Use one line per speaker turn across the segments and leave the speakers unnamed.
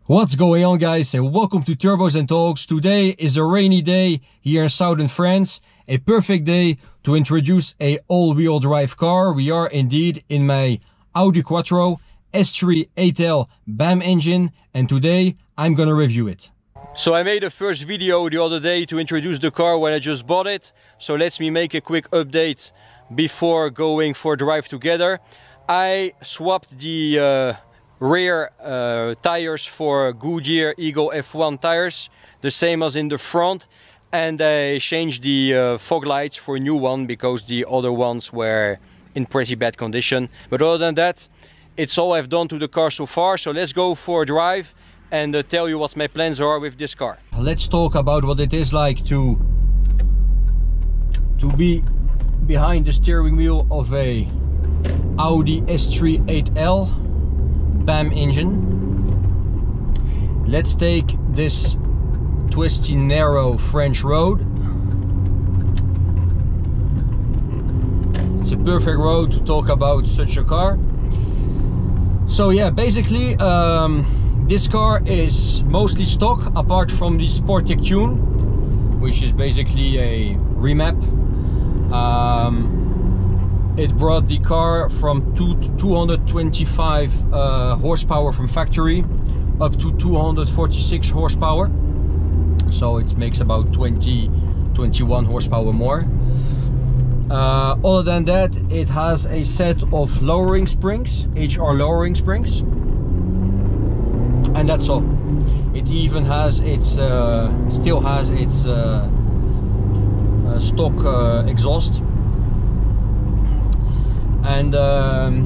What's going on, guys, and welcome to Turbos and Talks. Today is a rainy day here in southern France, a perfect day to introduce a all-wheel drive car. We are indeed in my Audi Quattro S3 8L BAM engine, and today I'm gonna review it. So I made a first video the other day to introduce the car when I just bought it, so let me make a quick update before going for a drive together. I swapped the rear tires for Goodyear Eagle F1 tires, the same as in the front, and I changed the fog lights for a new one because the other ones were in pretty bad condition. But other than that, it's all I've done to the car so far. So let's go for a drive and tell you what my plans are with this car. Let's talk about what it is like to be behind the steering wheel of a Audi S3 8L BAM engine. Let's take this twisty, narrow French road. It's a perfect road to talk about such a car. So yeah, basically this car is mostly stock apart from the Sportec tune, which is basically a remap. It brought the car from 225 horsepower from factory up to 246 horsepower. So it makes about 21 horsepower more. Other than that, it has a set of lowering springs, HR lowering springs. And that's all. It even has its, still has its stock exhaust. And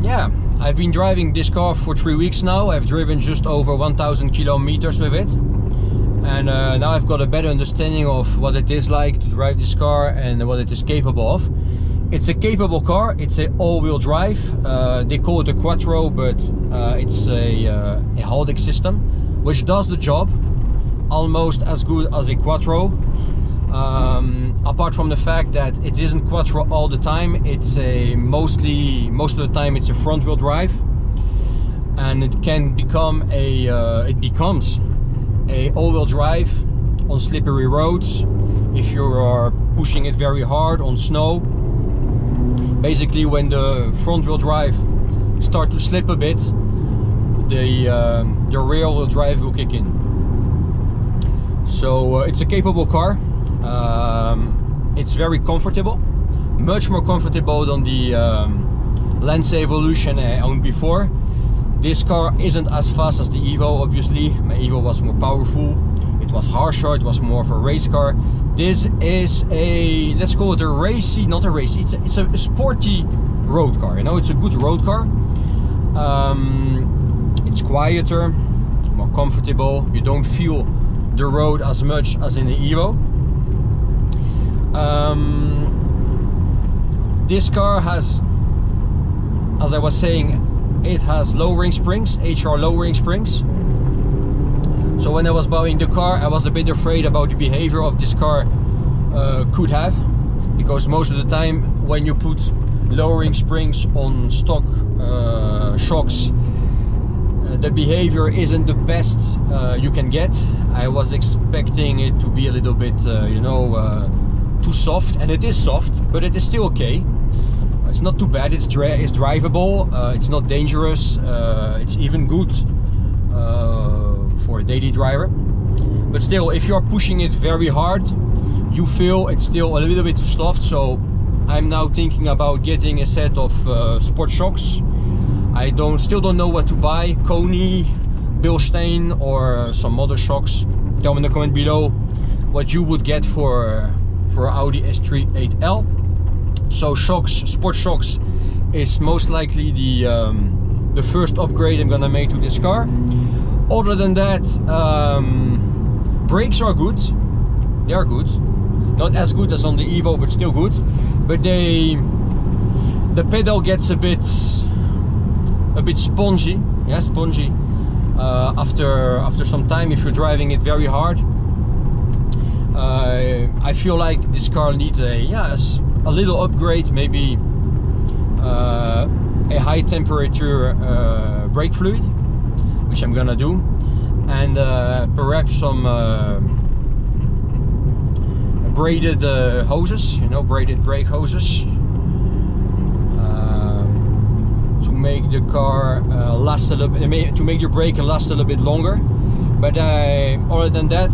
yeah, I've been driving this car for 3 weeks now. I've driven just over 1,000 kilometers with it, and now I've got a better understanding of what it is like to drive this car and what it is capable of. It's a capable car. It's a all-wheel drive. They call it a Quattro, but it's a Audi system, which does the job almost as good as a Quattro. Apart from the fact that it isn't Quattro all the time, it's a most of the time it's a front wheel drive, and it can become it becomes a all-wheel drive on slippery roads if you are pushing it very hard on snow. Basically, when the front wheel drive start to slip a bit, the rear wheel drive will kick in. So it's a capable car. It's very comfortable, much more comfortable than the Lancia Evolution I owned before. This car isn't as fast as the Evo, obviously. My Evo was more powerful, it was harsher, it was more of a race car. This is a, let's call it a racy, not a racy, it's a sporty road car, you know, it's a good road car. It's quieter, more comfortable, you don't feel the road as much as in the Evo. This car has, as I was saying, it has lowering springs, HR lowering springs. So when I was buying the car, I was a bit afraid about the behavior of this car could have, because most of the time when you put lowering springs on stock shocks, the behavior isn't the best you can get. I was expecting it to be a little bit, you know, too soft, and it is soft, but it is still okay. It's not too bad. It's drivable. It's not dangerous. It's even good for a daily driver. But still, if you're pushing it very hard, you feel it's still a little bit too soft. So I'm now thinking about getting a set of sport shocks. I still don't know what to buy. Koni, Bilstein, or some other shocks. Tell me in the comment below what you would get for Audi S3 8L. So shocks, sport shocks is most likely the first upgrade I'm gonna make to this car. Other than that, brakes are good. They are good. Not as good as on the Evo, but still good. But the pedal gets a bit spongy. Yeah, spongy. After some time, if you're driving it very hard. I feel like this car needs a little upgrade, maybe a high temperature brake fluid, which I'm gonna do. and perhaps some braided hoses, you know, braided brake hoses, to make the car last a little bit, to make the brake last a little bit longer. But other than that,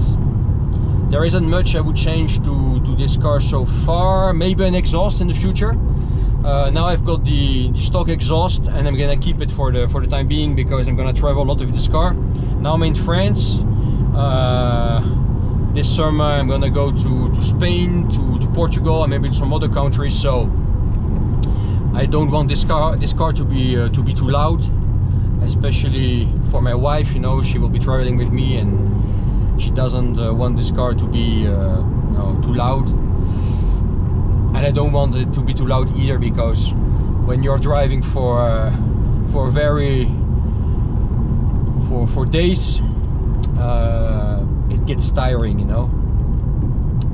there isn't much I would change to this car so far. Maybe an exhaust in the future. Now I've got the stock exhaust, and I'm gonna keep it for the time being, because I'm gonna travel a lot with this car. Now I'm in France. This summer I'm gonna go to Spain, to Portugal, and maybe some other countries. So I don't want this car to be too loud, especially for my wife. You know, she will be traveling with me, and she doesn't want this car to be you know, too loud. And I don't want it to be too loud either, because when you're driving for days, it gets tiring, you know,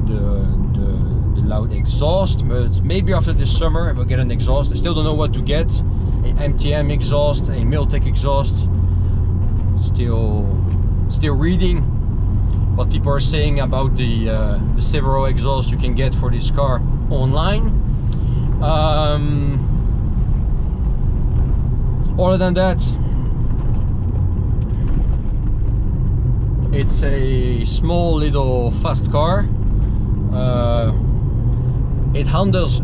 the loud exhaust. But maybe after this summer I will get an exhaust. I still don't know what to get. An MTM exhaust, a Miltec exhaust. Still reading what people are saying about the several exhausts you can get for this car online. Other than that, it's a small little fast car. It handles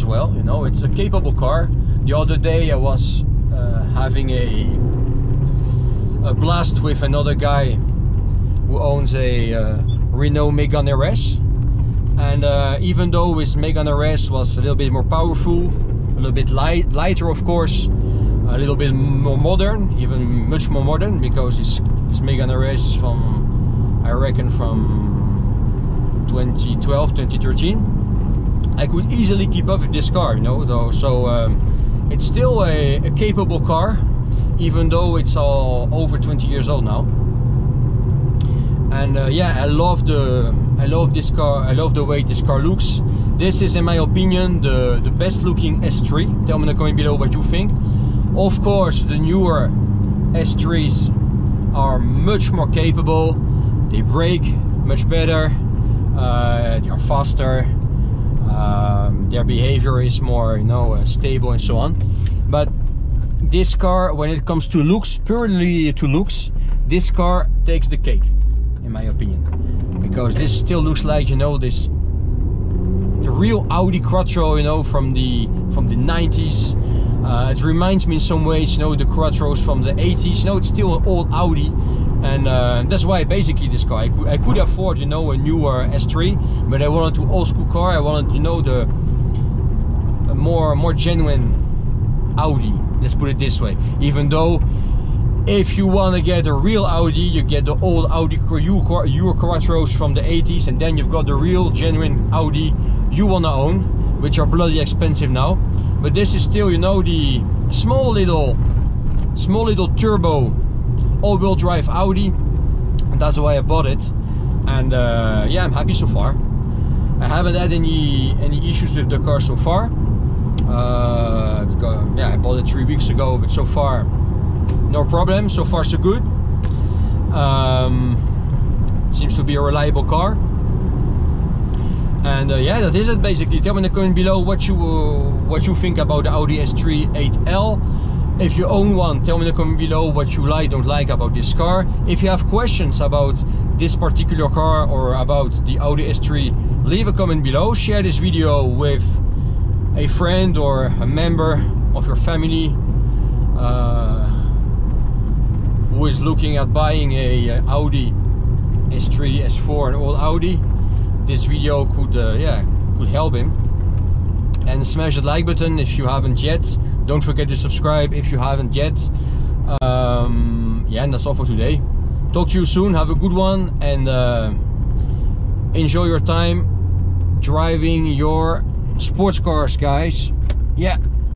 well, you know. It's a capable car. The other day I was having a blast with another guy who owns a Renault Megane RS, and even though his Megane RS was a little bit more powerful, a little bit lighter of course, a little bit more modern, even much more modern, because his Megane RS is from, I reckon, from 2012, 2013. I could easily keep up with this car, you know, though. So it's still a capable car, even though it's all over 20 years old now. And yeah, I love this car. I love the way this car looks. This is, in my opinion, the best looking S3. Tell me in the comment below what you think. Of course, the newer S3s are much more capable. They brake much better. They are faster. Their behavior is more, you know, stable and so on. But this car, when it comes to looks, purely to looks, this car takes the cake, in my opinion, because this still looks like, you know, the real Audi Quattro, you know, from the 90s. It reminds me in some ways, you know, the Quattros from the 80s. You know, it's still an old Audi, and that's why basically this car I could afford, you know, a newer S3, but I wanted an old school car. I wanted, you know, a more genuine Audi. Let's put it this way. Even though, if you want to get a real Audi, you get the old Audi Euro Quattros from the 80s, and then you've got the real genuine Audi you want to own, which are bloody expensive now. But this is still, you know, the small little turbo all-wheel drive Audi, and that's why I bought it. And yeah, I'm happy so far. I haven't had any issues with the car so far, because yeah, I bought it 3 weeks ago, but so far no problem. So far so good. Seems to be a reliable car. And yeah, that is it basically. Tell me in the comment below what you think about the Audi S3 8L. If you own one, tell me in the comment below what you like, don't like about this car. If you have questions about this particular car or about the Audi S3, leave a comment below. Share this video with a friend or a member of your family who is looking at buying a Audi S3, S4, an old Audi. This video could help him. And smash the like button if you haven't yet. Don't forget to subscribe if you haven't yet. Yeah, and that's all for today. Talk to you soon. Have a good one, and enjoy your time driving your sports cars, guys. Yeah.